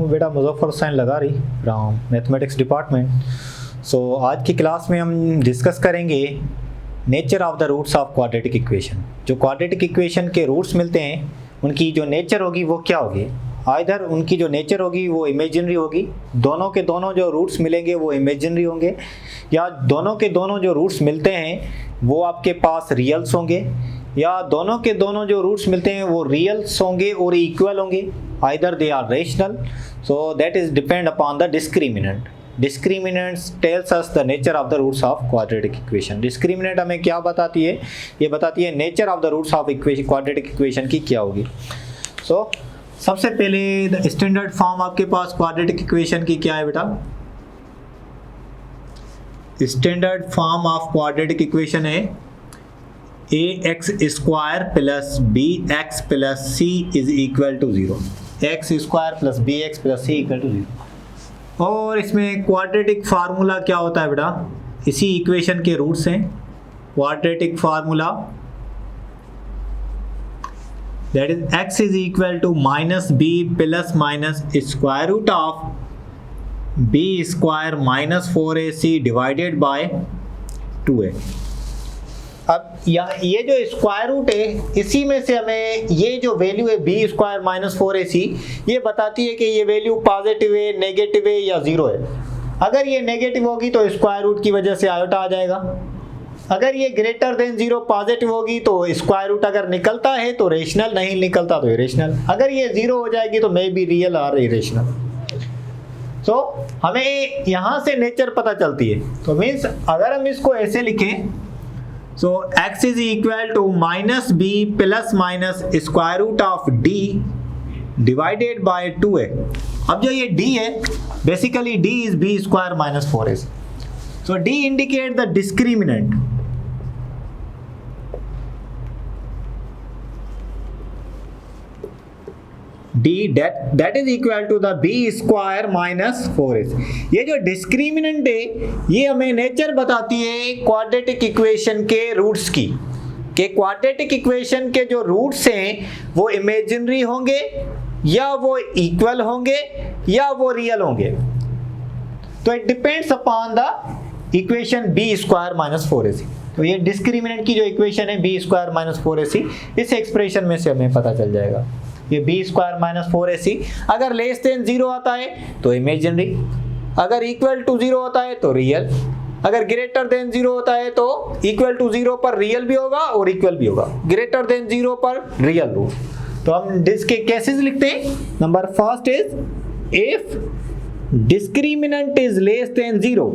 हूँ बेटा Muzaffar Hussain Lagari from mathematics department. So आज की क्लास में हम डिस्कस करेंगे nature of the roots of quadratic equation. जो क्वाड्रेटिक इक्वेशन के रूट्स मिलते हैं उनकी जो नेचर होगी वो क्या होगी। आइदर उनकी जो नेचर होगी वो इमेजिनरी होगी, दोनों के दोनों जो रूट्स मिलेंगे वो इमेजिनरी होंगे, या दोनों के दोनों जो रूट्स मिलते हैं वो आपके पास रियल्स होंगे, या दोनों के दोनों जो रूट्स मिलते हैं वो रियल्स होंगे और इक्वल होंगे। Either they are rational, so that is depend upon the discriminant. Discriminants tells us the nature of the roots of quadratic equation. Discriminant हमें क्या बताती है, ये बताती है nature of the roots of quadratic equation की क्या होगी। सो सबसे पहले स्टैंडर्ड फॉर्म आपके पास क्वाड्रेटिक इक्वेशन की क्या है बेटा। Standard form of quadratic equation है ax square plus bx plus c is equal to 0। X square plus bx plus c equal to 0। और इसमें क्वाड्रेटिक फार्मूला क्या होता है बेटा, इसी इक्वेशन के रूट्स हैं। Quadratic formula that is x is equal to minus b plus minus square root of b square minus 4ac divided by 2a। अब ये जो स्क्वायर रूट है इसी में से हमें ये जो वैल्यू है बी स्क्वायर माइनस 4ac ये बताती है कि ये वैल्यू पॉजिटिव है, नेगेटिव है या जीरो है। अगर ये नेगेटिव होगी तो स्क्वायर रूट की वजह से आयोटा आ जाएगा। अगर ये ग्रेटर देन जीरो पॉजिटिव होगी तो स्क्वायर रूट अगर निकलता है तो रेशनल, नहीं निकलता तो इरेशनल। अगर ये जीरो हो जाएगी तो मे बी रियल और इरेशनल। तो हमें यहाँ से नेचर पता चलती है। तो मीन्स अगर हम इसको ऐसे लिखें, so x is equal to minus b plus minus square root of d divided by 2a। अब जो ये d है basically d is b square minus 4ac। so d indicate the discriminant। d that is equal to the b square minus 4ac। ये जो discriminant है ये हमें nature बताती है क्वाड्रेटिक इक्वेशन के रूट्स की, कि क्वाड्रेटिक इक्वेशन के जो रूट्स हैं वो इमेजिनरी होंगे या वो इक्वल होंगे या वो रियल होंगे। तो it depends upon the equation b square minus 4ac। तो ये डिस्क्रिमिनेंट की जो इक्वेशन है b स्क्वायर माइनस 4ac, इस एक्सप्रेशन में से हमें पता चल जाएगा। ये b स्क्वायर माइनस 4ac अगर लेस देन जीरो आता है तो इमेजिनरी, अगर इक्वल टू जीरो होता है तो रियल, अगर ग्रेटर देन जीरो होता है तो इक्वल टू जीरो पर रियल भी होगा और इक्वल भी होगा, ग्रेटर देन जीरो पर रियल रूट। तो हम इसके केसेस लिखते हैं। Number first is if discriminant is less than zero.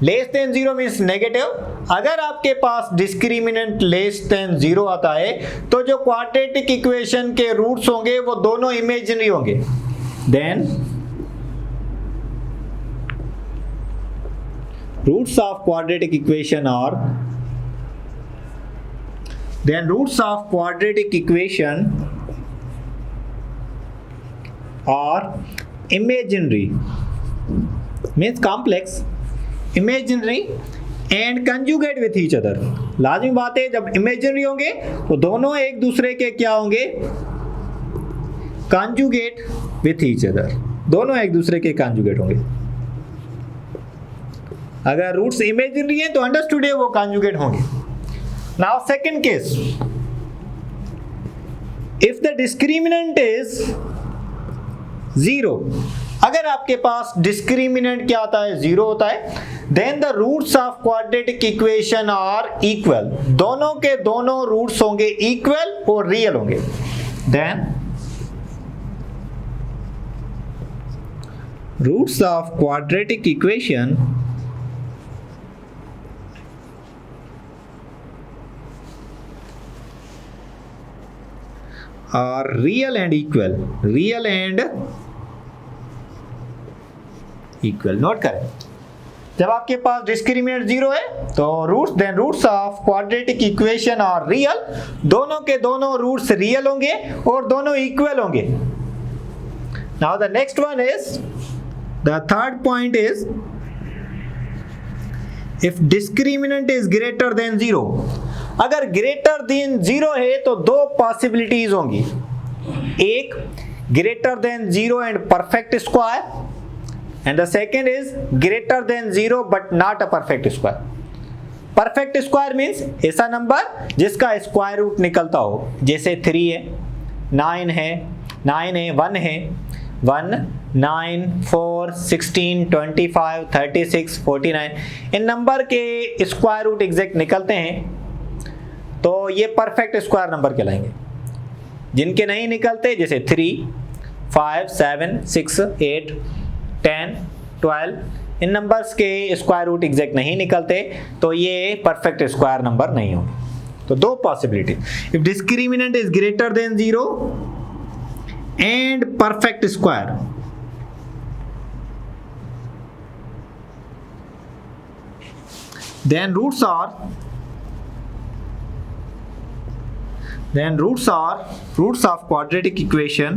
Less than zero means negative. अगर आपके पास डिस्क्रिमिनेंट लेस देन जीरो आता है तो जो क्वाड्रेटिक इक्वेशन के रूट्स होंगे वो दोनों इमेजिनरी होंगे। Then roots of quadratic equation are imaginary means complex, imaginary and conjugate with each other। लाजिमी बात है जब इमेजिनरी होंगे तो दोनों एक दूसरे के क्या होंगे, conjugate with each other। दोनों एक दूसरे के conjugate होंगे। अगर रूट्स इमेजिनरी है तो अंडरस्टूड है वो conjugate होंगे। Now second case, if the discriminant is zero. अगर आपके पास डिस्क्रिमिनेंट क्या आता है, जीरो होता है, then the roots of quadratic equation are equal. दोनों के दोनों रूट्स होंगे इक्वल और रियल होंगे। Then roots of quadratic equation are real and equal, real and equal। Note करें, जब आपके पास डिस्क्रिमिनेंट जीरो है तो roots of quadratic equation are real. दोनों के दोनों रूट्स रियल होंगे और दोनों इक्वल होंगे। Now the next one is, the third point is if discriminant is greater than zero. अगर ग्रेटर देन जीरो है तो दो पॉसिबिलिटीज होंगी। एक greater than 0 and perfect square, and the second is greater than 0 but not a perfect square. Perfect square means ऐसा number जिसका square root निकलता हो, जैसे 3 है, 9 है, 1 है, 1, 9, 4, 16, 25, 36, 49, इन नंबर के स्क्वायर रूट एग्जैक्ट निकलते हैं तो ये परफेक्ट स्क्वायर नंबर कहलाएंगे। जिनके नहीं निकलते जैसे 3, 5, 7, 6, 8, 10, 12, इन नंबर्स के स्क्वायर रूट एग्जैक्ट नहीं निकलते तो ये परफेक्ट स्क्वायर नंबर नहीं होंगे। तो दो possibility, if discriminant is greater than 0 and perfect square, then roots of quadratic equation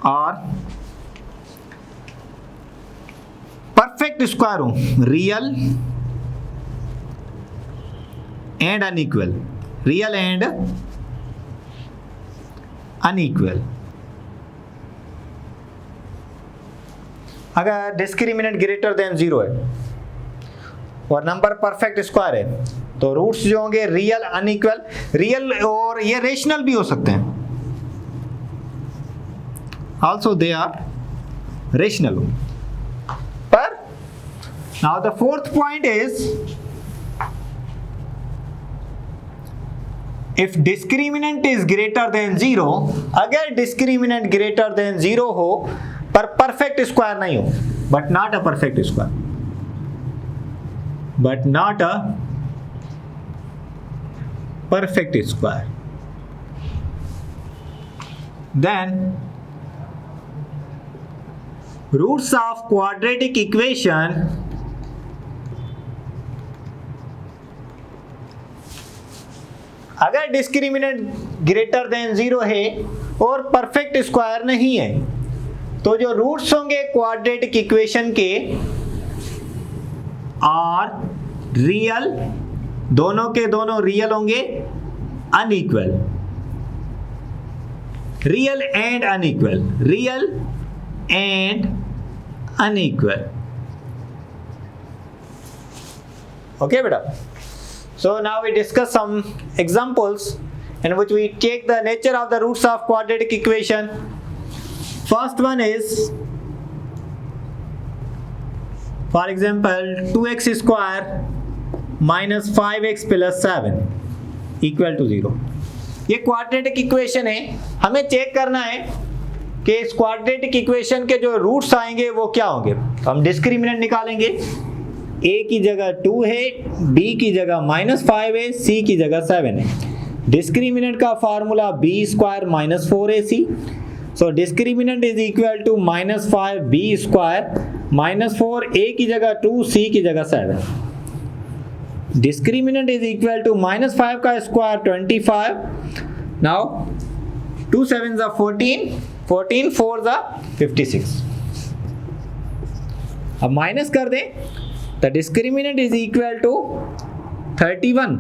और परफेक्ट स्क्वायर हो real and unequal, real and unequal. अगर डिस्क्रिमिनेंट ग्रेटर देन 0 है और नंबर परफेक्ट स्क्वायर है तो रूट्स जो होंगे रियल, अनइक्वल, रियल और ये रेशनल भी हो सकते हैं, also they are rational. But now the fourth point is, if discriminant is greater than 0, अगर discriminant greater than 0 हो पर perfect square नहीं हो, but not a perfect square, but not a perfect square, then roots of quadratic equation अगर discriminant greater than 0 है और perfect square नहीं है तो जो रूट्स होंगे क्वाड्रेटिक इक्वेशन के और रियल, दोनों के दोनों रियल होंगे, unequal, real and unequal, real and unequal. Okay beta, so now we discuss some examples in which we take the nature of the roots of quadratic equation. First one is, for example, 2x square minus 5x plus 7 equal to 0. ये quadratic equation है, हमें check करना है कि इस quadratic equation के जो roots आएंगे वो क्या होंगे। हम डिस्क्रिमिनेंट निकालेंगे, a की जगह 2 है, b की जगह -5 है, c की जगह 7 है। डिस्क्रिमिनेंट का formula b square minus 4ac, so discriminant is equal to -5b square minus 4, a की जगह 2, c की जगह 7। डिस्क्रिमिनेंट इज इक्वल टू -5 का square 25, now 2 7s are 14, 14 4s are 56। अब माइनस कर दें, the discriminant is equal to 31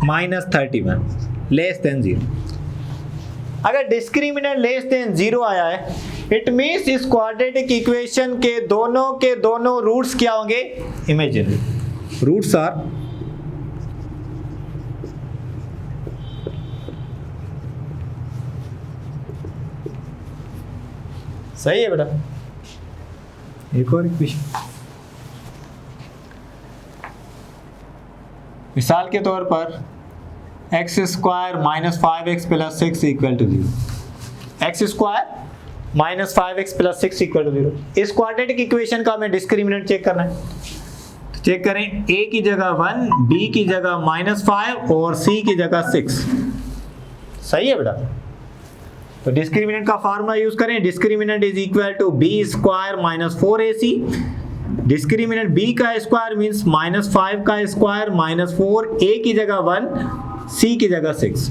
minus 31 less than 0। अगर discriminant less than 0 आया है, इट मीन्स इस क्वाड्रेटिक इक्वेशन के दोनों रूट्स क्या होंगे, इमेजिनरी रूट्स आर सही है बेटा। एक और इक्वेशन, मिसाल के तौर पर x square minus 5x plus 6 equal to 0, x square minus 5x plus 6 equal to 0। इस क्वाड्रेटिक इक्वेशन का हमें डिस्क्रिमिनेंट चेक करना है, तो चेक करें, a की जगह 1, b की जगह -5 और c की जगह 6। सही है बेटा। तो डिस्क्रिमिनेंट का फार्मूला यूज करें, discriminant is equal to b square minus 4ac। Discriminant b का स्क्वायर मीन्स -5 का स्क्वायर माइनस 4, a की जगह 1, c की जगह 6।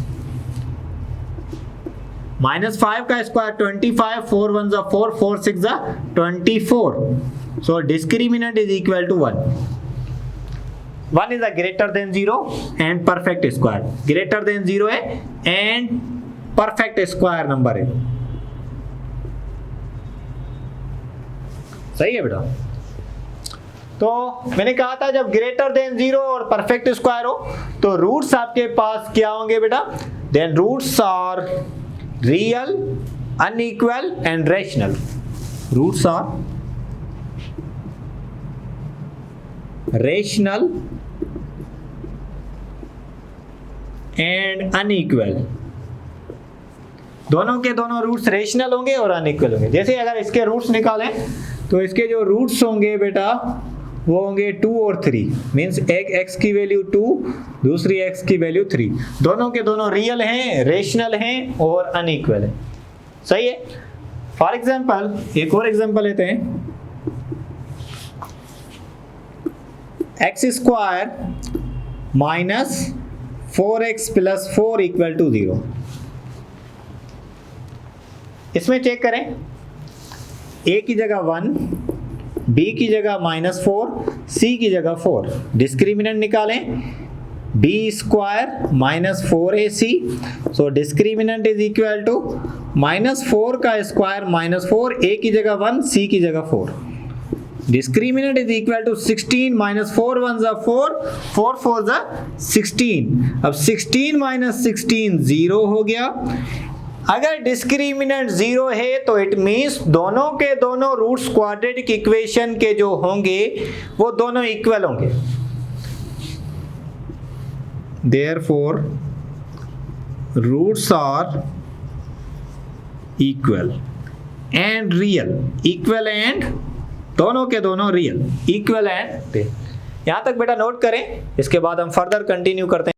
-5 का square 25, 4 1s are 4, 4 6s are 24। So discriminant is equal to 1। One is a greater than zero and perfect square, greater than zero है and perfect square number है, सही है बेटा। तो मैंने कहा था जब ग्रेटर देन जीरो और परफेक्ट स्क्वायर हो तो रूट्स आपके पास क्या होंगे बेटा, then roots are real, unequal and rational, roots are rational and unequal, दोनों के दोनों रूट्स रेशनल होंगे और अनइक्वल होंगे। जैसे अगर इसके रूट्स निकालें तो इसके जो रूट्स होंगे बेटा वो होंगे 2 और 3, मीन्स एक x की वैल्यू 2, दूसरी x की वैल्यू 3, दोनों के दोनों रियल हैं, रेशनल हैं और अनइक्वल है, सही है। फॉर एग्जाम्पल एक और एग्जाम्पल लेते हैं, x square minus 4x plus 4 equal to 0। इसमें चेक करें, a की जगह 1, b की जगह -4, c की जगह 4, डिस्क्रिमिनेंट निकालें, b square minus 4ac, so discriminant is equal to -4 का स्क्वायर -4, a की जगह 1, c की जगह 4, डिस्क्रिमिनेंट इज इक्वल टू 16 -4 1 4, 4 4 16, अब 16 माइनस 16 0 हो गया। अगर डिस्क्रिमिनेंट 0 है तो इट मीन्स दोनों के दोनों रूट्स क्वाड्रेटिक इक्वेशन के जो होंगे वो दोनों इक्वल होंगे, therefore roots are equal and real, equal and दोनों के दोनों रियल, इक्वल एंड रियल। यहां तक बेटा नोट करें, इसके बाद हम फर्दर कंटिन्यू करते हैं।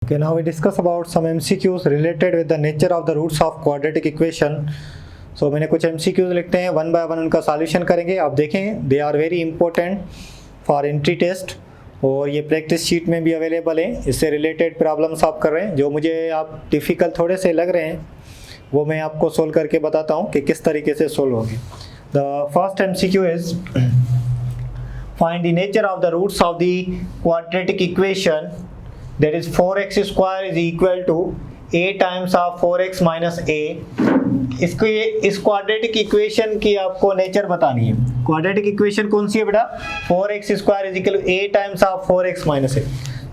Okay, now we discuss about some MCQs related with the nature of the roots of quadratic equation. So मैंने कुछ MCQs लिखते हैं, वन बाय वन उनका सॉल्यूशन करेंगे। आप देखें, they are very important for entry test और ये प्रैक्टिस शीट में भी अवेलेबल है। इससे रिलेटेड प्रॉब्लम्स आप कर रहे हैं, जो मुझे आप डिफ़िकल्ट थोड़े से लग रहे हैं वो मैं आपको सोल्व करके बताता हूँ कि किस तरीके से सोल्व होगी। The first MCQ is find the nature of the roots of the quadratic equation, that is 4x square is equal to a times of 4x minus a। इसको ये इस क्वाड्रेटिक इक्वेशन की आपको नेचर बतानी है। Quadratic equation कौन सी है बेटा, 4x square is equal to a times of 4x minus a।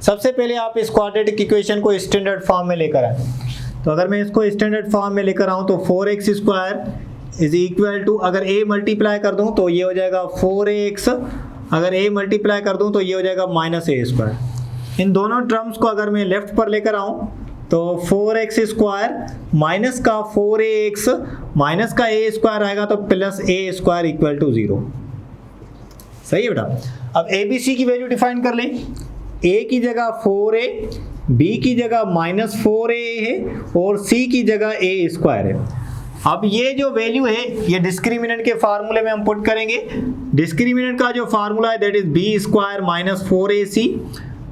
सबसे पहले आप इस क्वाड्रेटिक इक्वेशन को स्टैंडर्ड फॉर्म में लेकर आए, तो अगर मैं इसको स्टैंडर्ड फॉर्म में लेकर आऊँ तो 4x square is equal to, अगर a मल्टीप्लाई कर दूँ तो ये हो जाएगा 4ax, अगर a मल्टीप्लाई कर दूँ तो ये हो जाएगा माइनस a स्क्वायर। इन दोनों टर्म्स को अगर मैं लेफ्ट पर लेकर आऊं तो 4x स्क्वायर माइनस का 4ax माइनस का a स्क्वायर आएगा तो plus a square equal to 0, सही है बेटा। अब a b c की वैल्यू डिफाइन कर लें, a की जगह 4a, b की जगह -4a है और c की जगह a स्क्वायर है। अब ये जो वैल्यू है ये डिस्क्रिमिनेंट के फार्मूले में हम पुट करेंगे। डिस्क्रिमिनेंट का जो फार्मूला है that is b square minus 4ac,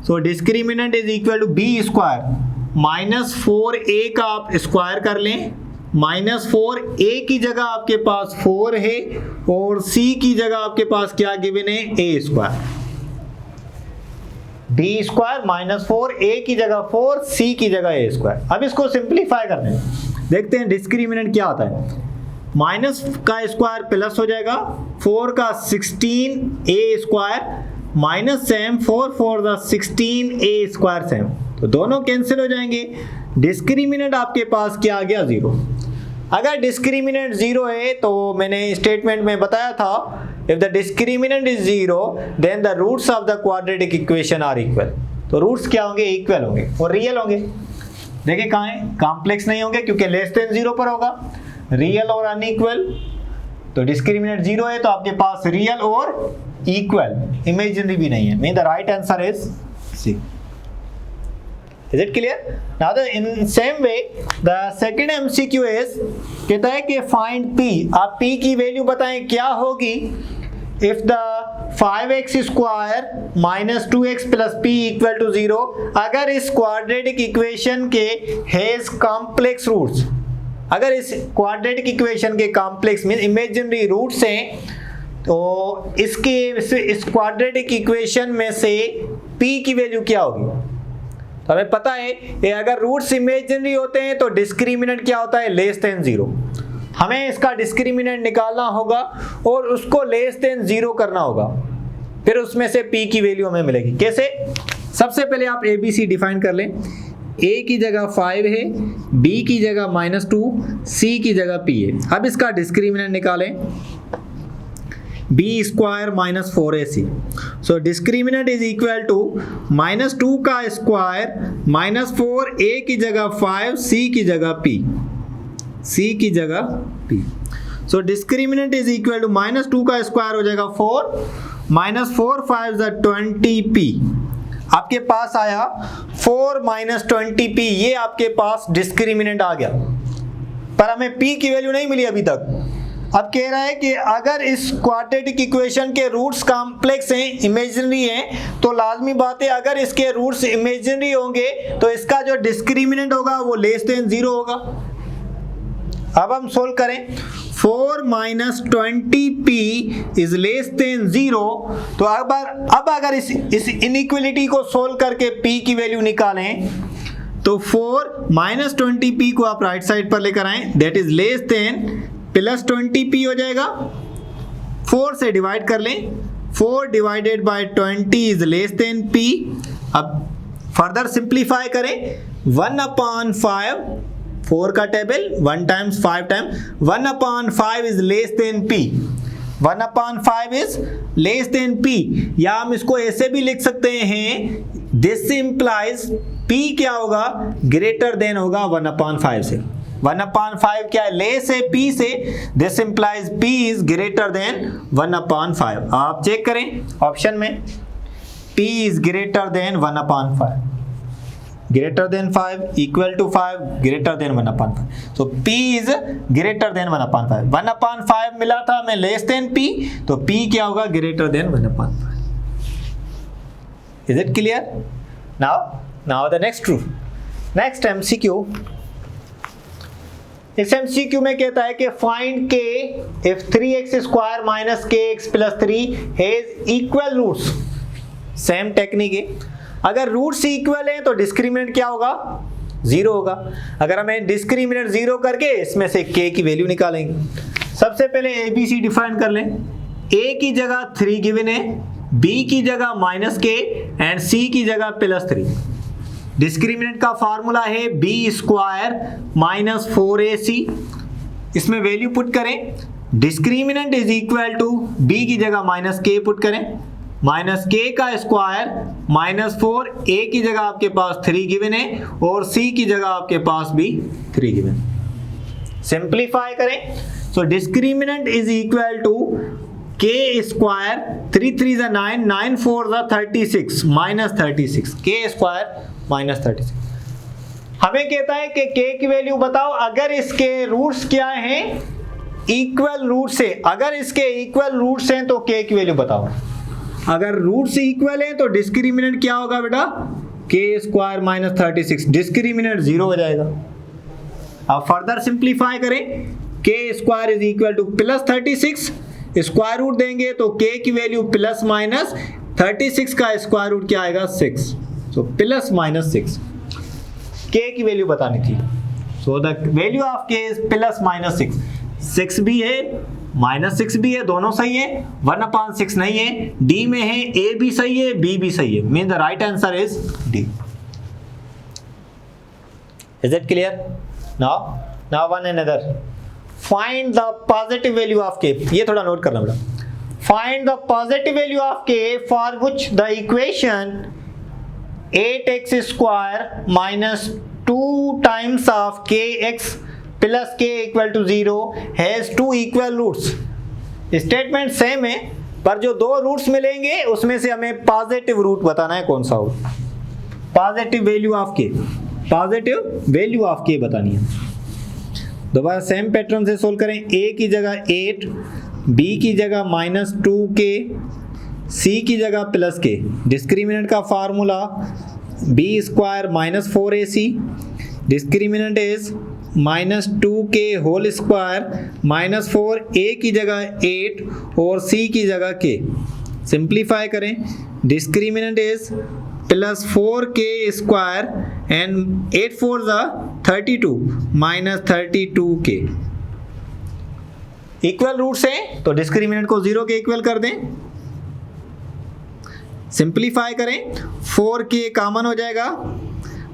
so discriminant is equal to b square -4a का आप स्क्वायर कर लें, -4a की जगह आपके पास 4 है और c की जगह आपके पास क्या गिवन है, a square, b square -4a की जगह 4, c की जगह a स्क्वायर। अब इसको सिंप्लीफाई करते हैं, देखते हैं डिस्क्रिमिनेंट क्या आता है। माइनस का स्क्वायर प्लस हो जाएगा, 4 का 16a square minus same 4 4 16a square same, तो दोनों कैंसिल हो जाएंगे। डिस्क्रिमिनेंट आपके पास क्या आ गया, 0। अगर डिस्क्रिमिनेंट 0 है तो मैंने स्टेटमेंट में बताया था, if the discriminant is 0 then the roots of the quadratic equation are equal. तो रूट्स क्या होंगे, इक्वल होंगे और रियल होंगे। देखिए कहाँ है, कॉम्प्लेक्स नहीं होंगे क्योंकि लेस देन 0 पर होगा, रियल और अनइक्वल। तो डिस्क्रिमिनेंट 0 है तो आपके पास रियल और इक्वल, इमेजिनरी भी नहीं है। Mean the right answer is C. Is it clear? Now the in same way the second MCQ is, कहता है कि फाइंड p। आप p की वैल्यू बताएं क्या होगी if the 5x square minus 2x plus p equal to 0, अगर इस क्वाड्रेटिक इक्वेशन के हैज कॉम्प्लेक्स रूट्स, अगर इस क्वाड्रेटिक इक्वेशन के कॉम्प्लेक्स में इमेजिनरी रूट्स हैं, तो इस क्वाड्रेटिक इक्वेशन में से p की वैल्यू क्या होगी? तो हमें पता है कि अगर रूट्स इमेजिनरी होते हैं तो डिस्क्रिमिनेंट क्या होता है? Less than 0। हमें इसका डिस्क्रिमिनेंट निकालना होगा और उसको लेस देन 0 करना होगा, फिर उसमें से p की वैल्यू हमें मिलेगी। कैसे? सबसे पहले आप ABC डिफाइन कर लें। a की जगह 5 है, b की जगह -2, c की जगह p है। अब इसका डिस्क्रिमिनेंट निकालें, b square minus 4ac। So discriminant is equal to -2 का स्क्वायर माइनस 4, a की जगह 5, c की जगह p, c की जगह p। So discriminant is equal to -2 का स्क्वायर हो जाएगा 4, -4 5 20p। आपके पास आया 4 20p, ये आपके पास डिस्क्रिमिनेंट आ गया, पर हमें p की वैल्यू नहीं मिली अभी तक। अब कह रहा है कि अगर इस क्वाड्रेटिक इक्वेशन के रूट्स कॉम्प्लेक्स हैं, इमेजिनरी हैं, तो लाजमी बात है अगर इसके रूट्स इमेजिनरी होंगे तो इसका जो डिस्क्रिमिनेंट होगा वो लेस देन 0 होगा। अब हम सोल्व करें, 4 20p इज लेस देन 0। तो अब अगर इस इनइक्वलिटी को सोल्व करके p की वैल्यू निकालें, तो 4 20p को आप राइट साइड पर लेकर आए, that is less than plus 20p हो जाएगा। 4 से डिवाइड कर लें, 4 divided by 20 is less than p। अब फर्दर सिंप्लीफाई करें, 1/5, 4 का table 1 times 5 times, 1/5 is less than p, 1/5 is less than p। या हम इसको ऐसे भी लिख सकते हैं, दिस इंप्लाइज p क्या होगा? ग्रेटर देन होगा 1/5 से। 1/5 क्या है? लेस है p से, this implies p is greater than 1/5। आप चेक करें ऑप्शन में, p is greater than 1/5, greater than 5, equal to 5, greater than 1/5. So p is greater than 1/5. 1/5 मिला था हमें less than p, तो p क्या होगा? greater than 1/5. Is it clear? Now the next truth. Next MCQ. इस MCQ में कहता है कि find k if 3x square minus kx plus 3 has equal roots. Same technique है, अगर रूट्स इक्वल हैं तो डिस्क्रिमिनेंट क्या होगा? 0 होगा। अगर हमें डिस्क्रिमिनेंट 0 करके इसमें से k की वैल्यू निकालेंगे। सबसे पहले ABC डिफाइन कर लें, a की जगह 3 गिवन है, b की जगह -k एंड c की जगह +3। डिस्क्रिमिनेंट का फार्मूला है b स्क्वायर माइनस 4ac। इसमें वैल्यू पुट करें, discriminant is equal to b की जगह -k पुट करें, -k का स्क्वायर -4, a की जगह आपके पास 3 गिवन है और c की जगह आपके पास भी 3 गिवन। सिंप्लीफाई करें, so discriminant is equal to k square, 3 3 = 9, 9 4 = 36, -36, k square -36। हमें कहता है कि k की वैल्यू बताओ अगर इसके रूट्स क्या हैं? इक्वल रूट्स है। अगर इसके इक्वल रूट्स हैं तो k की वैल्यू बताओ। अगर रूट्स इक्वल हैं तो डिस्क्रिमिनेंट क्या होगा बेटा? k स्क्वायर -36, डिस्क्रिमिनेंट 0 हो जाएगा। अब फर्दर सिंप्लीफाई करें, k square is equal to +36, square root देंगे तो k की वैल्यू प्लस माइनस 36 का स्क्वायर रूट क्या आएगा? 6। सो प्लस माइनस 6 k की वैल्यू बतानी थी। So the value of k is plus minus 6। 6 भी है -6 भी है, दोनों सही है। 1/6 नहीं है, D में है, A भी सही है, B भी सही है। Mean the right answer is D। Is it clear? Now one another, find the positive value of k। ये थोड़ा नोट करना बेटा। Find the positive value of k for which the equation 8x square minus 2 times of kx plus k equal to 0 has 2 equal roots. Statement same है, पर जो 2 roots मिलेंगे उसमें से हमें पॉजिटिव रूट बताना है कौन सा हो। Positive value of k, positive value of k बतानी है। दोबारा सेम पैटर्न से सोल्व करें, a की जगह 8 बी की जगह -2k, सी की जगह +k। डिस्क्रिमिनेंट का formula b² -4ac, discriminant is -2k whole square -4, a की जगह 8 और c की जगह k। सिंप्लीफाई करें, discriminant is +4k² and 8 4 32 -32k। Equal roots हैं तो डिस्क्रिमिनेंट को 0 के इक्वल कर दें। सिंप्लीफाई करें, 4k कॉमन हो जाएगा,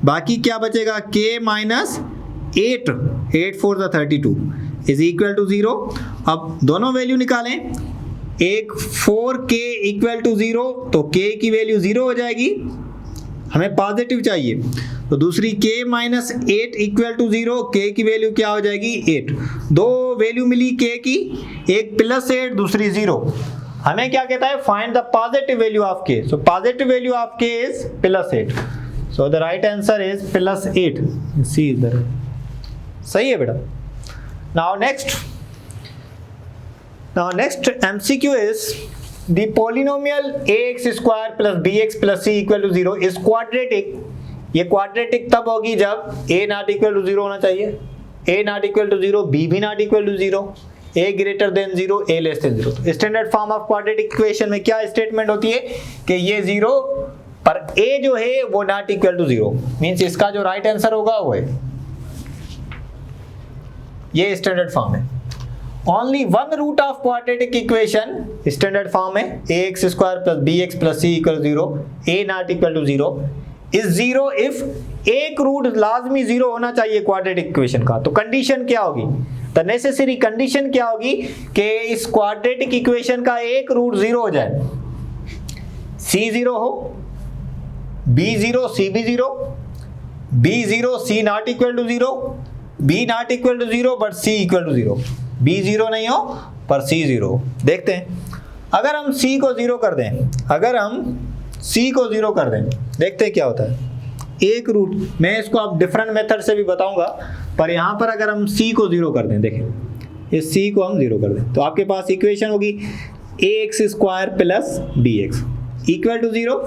बाकी क्या बचेगा k -8, 8 4 32 इज इक्वल टू 0। अब दोनों वैल्यू निकालें, एक 4k इक्वल टू 0 तो k की वैल्यू 0 हो जाएगी, हमें पॉजिटिव चाहिए, तो दूसरी k -8 इक्वल टू 0, k की वैल्यू क्या हो जाएगी 8। दो वैल्यू मिली k की, एक +8 दूसरी 0। हमें क्या कहता है, find the positive value of k। So positive value of k is +8, so the right answer is +8। सी इधर सही है बेटा। Now next MCQ is the polynomial ax² plus bx plus c equal to 0 is quadratic। ये quadratic तब होगी जब a not equal to 0 होना चाहिए, a not equal to 0, b भी not equal to 0, a greater than 0, a less than 0। तो standard form of quadratic equation में क्या स्टेटमेंट होती है कि ये 0 पर a जो है वो not equal to 0, मीन्स इसका जो राइट आंसर होगा वो है, ये स्टैंडर्ड फॉर्म है। Only one root of quadratic equation standard form है ax² plus bx plus c equal to 0, a not equal to 0 is 0 if एक रूट लाजमी 0 होना चाहिए क्वाड्रेटिक इक्वेशन का। तो कंडीशन क्या होगी, द नेसेसरी कंडीशन क्या होगी कि इस क्वाड्रेटिक इक्वेशन का एक रूट 0 हो जाए, c 0 हो, b 0 c भी 0, b 0 c not equal to 0, b not equal to 0 but c equal to 0, b 0 नहीं हो पर c 0। देखते हैं, अगर हम c को 0 कर दें, अगर हम c को 0 कर दें, देखते हैं क्या होता है। एक रूट, मैं इसको आप डिफरेंट मेथड से भी बताऊंगा, पर यहाँ पर अगर हम c को 0 कर दें, देखें इस c को हम 0 कर दें तो आपके पास इक्वेशन होगी ax² plus bx equal to 0।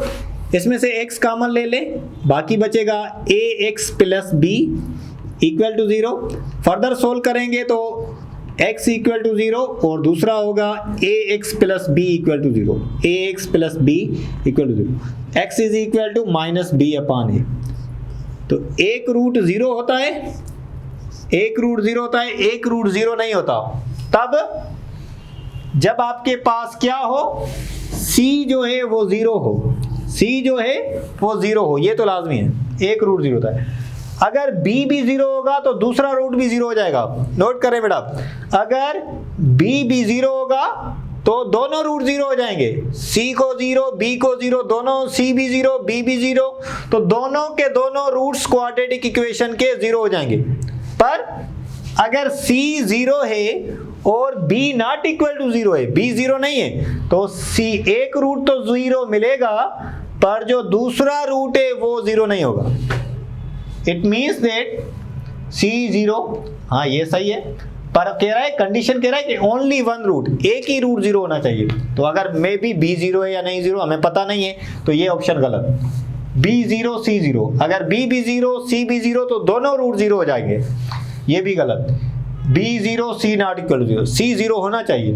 इसमें से x कॉमन ले लें, बाकी बचेगा ax plus b equal to 0। Further solve करेंगे तो x इक्वल टू 0 और दूसरा होगा ax plus b equal to 0, ax plus b equal to 0, x is equal to -b/a। तो एक रूट 0 होता है, एक रूट 0 होता है, एक रूट 0 नहीं होता तब जब आपके पास क्या हो, c जो है वो 0 हो, c जो है वो 0 हो, ये तो लाजमी है, एक रूट 0 होता है। अगर b भी 0 होगा तो दूसरा रूट भी 0 हो जाएगा। नोट करें बेटा, अगर b भी 0 होगा तो दोनों रूट 0 हो जाएंगे, c को 0 b को 0, दोनों c भी 0 b भी 0, तो दोनों के दोनों रूट्स क्वाड्रेटिक इक्वेशन के 0 हो जाएंगे। पर अगर c 0 है और b नॉट इक्वल टू 0 है, b 0 नहीं है, तो c एक रूट तो 0 मिलेगा पर जो दूसरा रूट है वो 0 नहीं होगा। इट मीन्स दैट c 0, हाँ ये सही है, पर कह रहा है, कंडीशन कह रहा है कि ओनली वन रूट, एक ही रूट 0 होना चाहिए। तो अगर मे बी b 0 है या नहीं 0 हमें पता नहीं है, तो ये ऑप्शन गलत। b 0 c 0, अगर b भी 0 c भी 0 तो दोनों रूट 0 हो जाएंगे, ये भी गलत। b 0 c not equal to 0, c 0 होना चाहिए।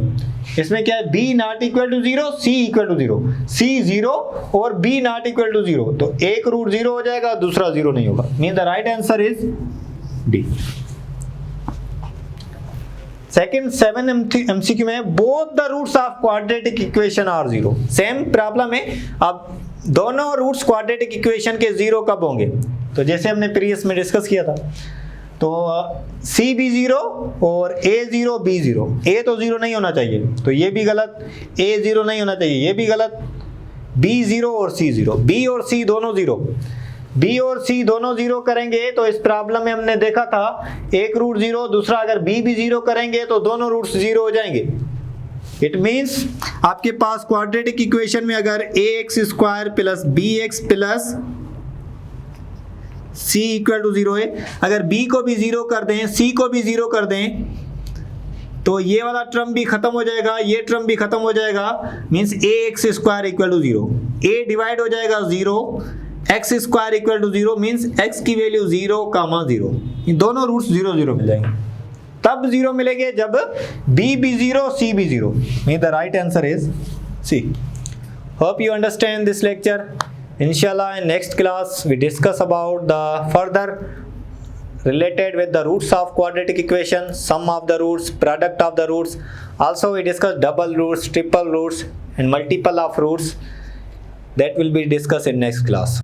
इसमें क्या है, b not equal to 0 c equal to 0, c 0 और b नॉट इक्वल टू 0, तो एक रूट 0 हो जाएगा, दूसरा 0 नहीं होगा। Mean the right answer is D. Second 7 MCQ में both the roots of quadratic equation are 0। Same problem है, अब दोनों रूट्स क्वाड्रेटिक इक्वेशन के 0 कब होंगे, तो जैसे हमने प्रीवियस में डिस्कस किया था, तो c भी 0 और a 0 b 0, a तो 0 नहीं होना चाहिए, तो ये भी गलत, a 0 नहीं होना चाहिए, ये भी गलत, b 0 और c 0, b और c दोनों 0, b और c दोनों 0 करेंगे तो इस प्रॉब्लम में हमने देखा था एक रूट 0, दूसरा अगर b भी 0 करेंगे तो दोनों रूट्स 0 हो जाएंगे। इट मीन्स आपके पास क्वाड्रेटिक इक्वेशन में अगर ax² plus bx plus c equal to 0 है, अगर b को भी 0 कर दें, c को भी 0 कर दें, तो ये वाला टर्म भी खत्म हो जाएगा, ये टर्म भी खत्म हो जाएगा, means a x square equal to 0, a divide हो जाएगा 0, x square equal to 0 means x की वैल्यू 0, 0, इन दोनों रूट्स 0 0 मिल जाएंगे। तब 0 मिलेंगे जब बी भी 0, सी भी 0, mean the right answer is C. Hope you understand this lecture. Inshallah, in next class we discuss about the further related with the roots of quadratic equation, sum of the roots, product of the roots. Also we discuss double roots, triple roots and multiple of roots. That will be discussed in next class.